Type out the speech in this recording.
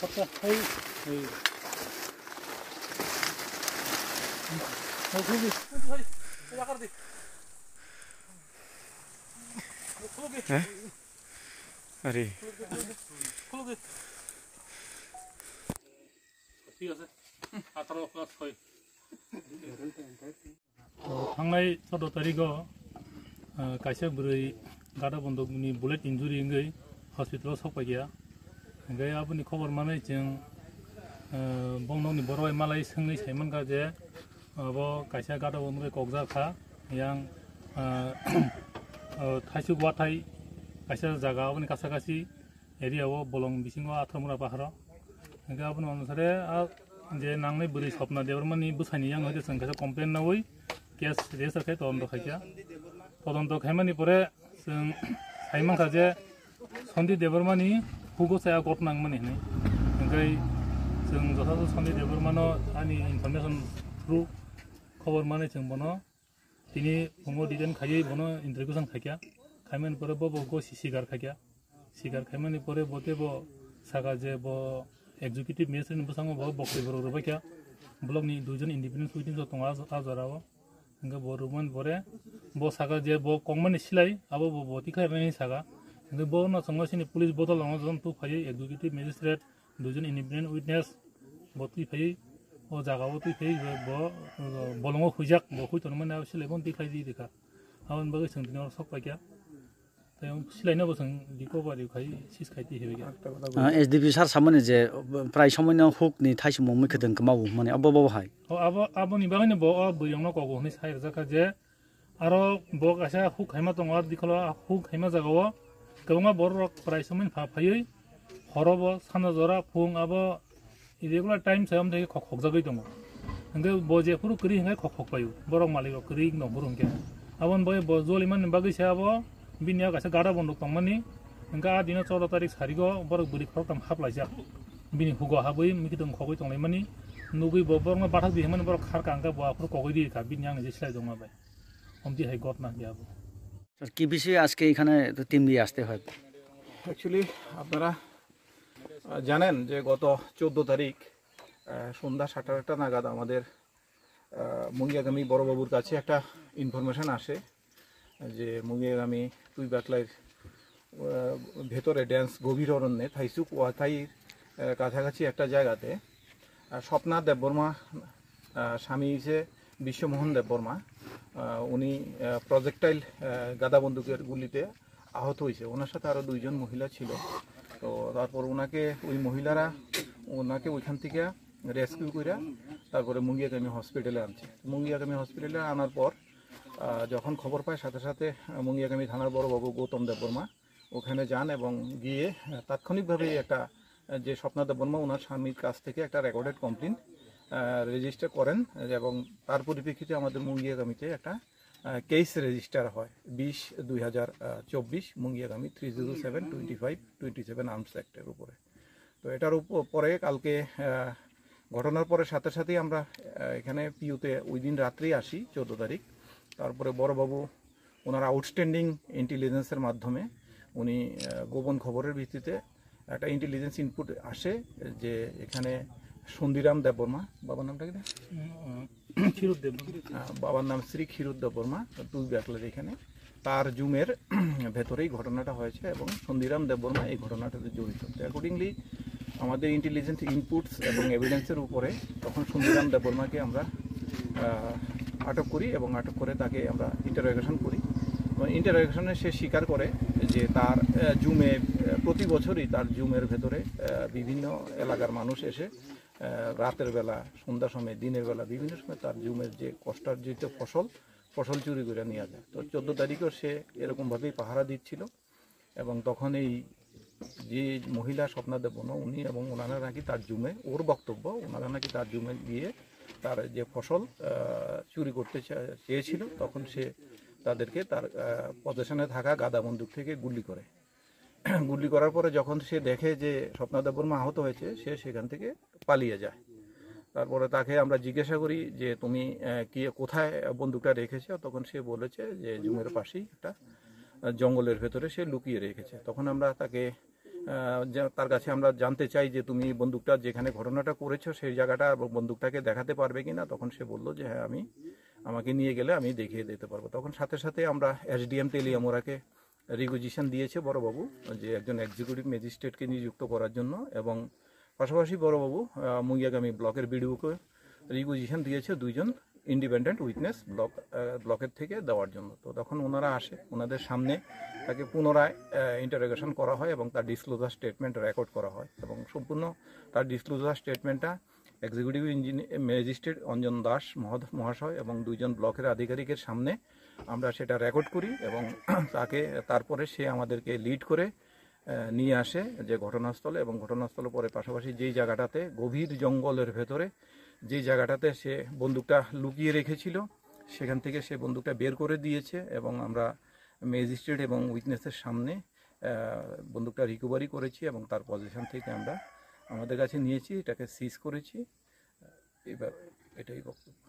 Kapta, hey, hey. अरे थांनाय 14 तारिखाव कायसा बुरै गादा बन्दकनि बुलेट इन्जुरि इंगै हस्पिटालाव सफाय गया ओमफ्राय आबुनि खबर माने जों बंनंनि बर'य मालाय सोंनै साइमोन गाजे अब कायसा गादा बन्दक कक्जाखा yang थाइसु गुवाथाय कायसा जागा आबुनि कासाकासि एरियाव bolong बिसिङाव आथमरा बाहारा ओमफ्राय आबुनि अनुसारे जे नांनाय बुरै सपना देवरमानि बुसायनि आं हयতো जों कायसा कमप्लेन नावै केस रेजिस्टार खाय तदন্ত खायजा तदন্ত खायमानि परे जों साइमानखा जे सन्दीप देवरमानि हुगसाया गटनांमानि होनै ओमफ्राय जों जथाथ सन्दीप देवरमानो आंनि इनफरमेसन थ्रु खबर माने जों बनो दिनै बुङो डिटेन खायै बनो इन्ट्रोगेसन खायया खायमानि परे बबो सिगार खायया सिगार खायमानि परे बते ब सागा जे ब एग्जिक्यूटिव मेजिस्ट्रेट बुसाङो ब बक्तिबर रबायखा ब्लकनि दुइजन इन्डिपेन्डेन्ट उइटिं दङ आजाराव ओंगा बरुमन परे ब सागा जे ब कंमानि सिलाय आबो ब बति खायनायनि सागा ओंगा ब न संगासिनि पुलिस बदल लाङो जन तु फायै एग्जिक्यूटिव मेजिस्ट्रेट दुइजन इन्डिपेन्डेन्ट उइटनेस बति फायै ओ जागाव तु फायै ब बलङो हुइजाक ब हुइतनमाने सिलायबन दिखाय दि देखा आवन बगै सोंदिनाव सफायया सिलायनाबो जों रिकभारि खाय सिस खायति हेबेगा एसडिपि सार सामने जे प्राय समयनो हुकनि थाइसु ममै खदों मावो माने अब हाय आबनि बागैनो ब बैयावनो कगो हनै साइर जाका जे आरो ब कायसा हुक हायमा दङ आरो दिखला हुक हायमा जागाव गोबां बर प्राय समयन फाफायै हरब साना जरा फुं आबो रेगुलार टाइम सायाम थाय खखक जागै दङ ओंगे ब जेफोर करि हंगाय खखक पायो बर मालिक करि न बरंके आबन बय ब जलिमान बागै सायाबो बिनिया कायसा गादा बन्दक दंमानि ओंगा दिना 14 तारिख सारिगो बर बुरि प्रग्राम हाबलायजा बिनि हुगो हाबै मिखिदों खगै दंलायमानि नुगै बरनो बाथा बिहमान बर खारका अंगा बआफोर कगै दिखा बिनि आंनि जे सिलाय दंमाबाय हमदि हाय घटना गयाबो স্যার কি বিষয়ে আজকে এখানে টিম নিয়ে আসতে হয় অ্যাকচুয়ালি আপনারা জানেন যে গত 14 তারিখ সন্ধ্যা 7:30 নাগাদ আমাদের মুঙ্গিয়াগামী বড়বাবুর কাছে একটা ইনফরমেশন আসে যে মুঙ্গিয়াগামী তুই বাকলাইর ভেতরে ড্যান্স গভীর অরণ্যে থাইসুক ওয়াথাইর কাছাকাছি একটা জায়গাতে স্বপ্না দেববর্মা স্বামী হিসে বিশ্বমোহন দেববর্মা উনি প্রজেক্টাইল গাদা বন্দুকের গুলিতে আহত হয়েছে ওনার সাথে আরও দুইজন মহিলা ছিল তো তারপর ওনাকে ওই মহিলারা ওনাকে ওইখান থেকে রেস্কিউ করে তারপরে মুঙ্গিয়াগামী হসপিটালে আনছে মুঙ্গিয়াগামী হসপিটালে আনার পর যখন খবর পায় সাথে সাথে মুঙ্গিয়াগামী থানার বড়বাবু গৌতম দেববর্মা ওখানে যান এবং গিয়ে তাৎক্ষণিকভাবে একটা যে স্বপ্না দেববর্মা ওনার স্বামীর কাছ থেকে একটা রেকর্ডেড কমপ্লেন রেজিস্টার করেন এবং তার পরিপ্রেক্ষিতে আমাদের মুঙ্গিয়াগামীতে একটা কেস রেজিস্টার হয় 20/2024 মুঙ্গিয়াগামী 307/25/27 আর্মস অ্যাক্টের উপরে তো এটার উপরে কালকে ঘটনার পরে সাথে সাথেই আমরা এখানে পিউতে ওই দিন রাত্রেই আসি 14 তারিখ তারপরে বড়বাবু ওনার আউটস্ট্যান্ডিং ইন্টেলিজেন্সের মাধ্যমে উনি গোপন খবরের ভিত্তিতে একটা ইন্টেলিজেন্স ইনপুট আসে যে এখানে সন্দিরাম দেববর্মা বাবার নামটা কি বাবার নাম শ্রী ক্ষীরোদ দেববর্মা তুই ব্যাকলার এখানে তার জুমের ভেতরেই ঘটনাটা হয়েছে এবং সন্দিরাম দেববর্মা এই ঘটনাটাতে জড়িত অ্যাকর্ডিংলি আমাদের ইন্টেলিজেন্স ইনপুটস এবং এভিডেন্সের উপরে তখন সন্দিরাম দেববর্মাকে আমরা আটক করি এবং আটক করে তাকে আমরা ইন্টারোগেশন করি এবং ইন্টারোগেশনে সে স্বীকার করে যে তার জুমে প্রতি বছরই তার জুমের ভেতরে বিভিন্ন এলাকার মানুষ এসে রাতের বেলা সন্ধ্যার সময় দিনের বেলা বিভিন্ন সময় তার জুমের যে কষ্টার্জিত ফসল চুরি করে নিয়ে যায় তো 14 তারিখেও সে এরকমভাবেই পাহারা দিচ্ছিল এবং তখন এই যে মহিলা স্বপ্না দেববর্মা উনি এবং ওনারা নাকি তার জুমে ওর বক্তব্য ওনারা নাকি তার জুমে গিয়ে তার যে ফসল চুরি করতে চেয়েছিল তখন সে তাদেরকে তার পজিশনে থাকা গাদা বন্দুক থেকে গুলি করার পরে যখন সে দেখে যে স্বপ্না দেববর্মা আহত হয়েছে সে সেখান থেকে পালিয়ে যায় তারপরে তাকে আমরা জিজ্ঞাসা করি যে তুমি কি কোথায় বন্দুকটা রেখেছো তখন সে বলেছে যে জুমের পাশেই একটা জঙ্গলের ভেতরে সে লুকিয়ে রেখেছে তখন আমরা তাকে তার কাছে আমরা জানতে চাই যে তুমি বন্দুকটা যেখানে ঘটনাটা করেছো সেই জায়গাটা এবং বন্দুকটাকে দেখাতে পারবে কিনা। তখন সে বলল যে হ্যাঁ, আমাকে নিয়ে গেলে আমি দেখিয়ে দিতে পারবো। তখন সাথে সাথে আমরা এসডিএম তেলিয়ামোড়াকে রিকুইজিশন দিয়েছে বড়বাবু যে একজন এক্সিকিউটিভ ম্যাজিস্ট্রেটকে নিযুক্ত করার জন্য, এবং পাশাপাশি বড়বাবু মুঙ্গিয়াগামী ব্লকের বিডিওকে রিকুইজিশন দিয়েছে 2 জন ইন্ডিপেন্ডেন্ট উইটনেস ব্লকের থেকে দেওয়ার জন্য। তো তখন ওনারা আসে, ওনাদের সামনে তাকে পুনরায় ইন্টারোগেশন করা হয় এবং তার ডিসক্লোজার স্টেটমেন্ট রেকর্ড করা হয়, এবং সম্পূর্ণ তার ডিসক্লোজার স্টেটমেন্টটা এক্সিকিউটিভ ম্যাজিস্ট্রেট অঞ্জন দাস মহাশয় এবং 2 জন ব্লকের আধিকারিকের সামনে আমরা সেটা রেকর্ড করি, এবং তারপরে সে আমাদেরকে লিড করে নিয়ে আসে যে ঘটনাস্থলে, এবং ঘটনাস্থলে পরে পাশাপাশি যেই জায়গাটাতে গভীর জঙ্গলের ভেতরে যেই জায়গাটাতে সে বন্দুকটা লুকিয়ে রেখেছিল সেখান থেকে সে বন্দুকটা বের করে দিয়েছে, এবং আমরা ম্যাজিস্ট্রেট এবং উইটনেসের সামনে বন্দুকটা রিকভারি করেছি এবং তার পজিশন থেকে আমরা আমাদের কাছে নিয়েছি, এটাকে সিজ করেছি। এবার এটাই বক্তব্য।